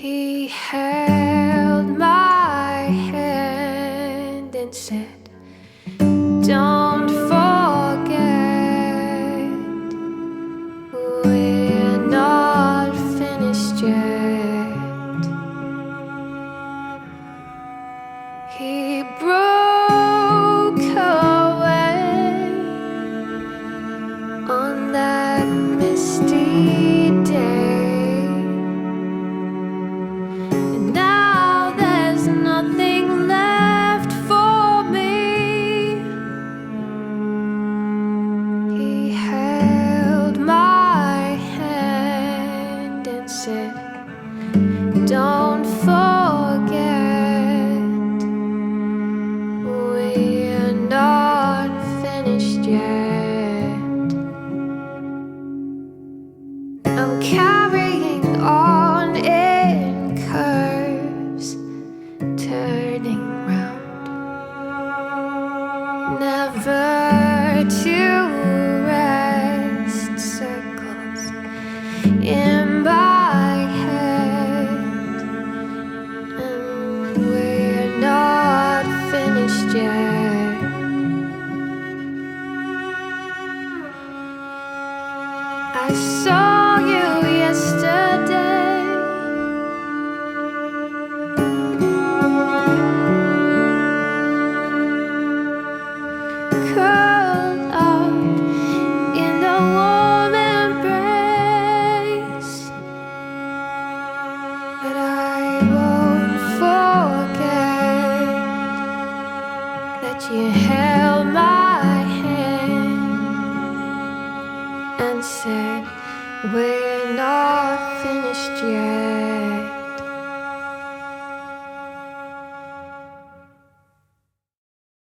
He held my hand and said, "Don't forget, we're not finished yet." He broke away on that misty day, and now there's nothing left for me. He held my hand and said, "Don't forget, we're not finished yet." I'm carrying on in curves, turning round, never to rest. Circles in my head, and we're not finished yet. I saw you yesterday, curled up in a warm embrace, but I won't forget that you held my hand and said, "We're not finished yet."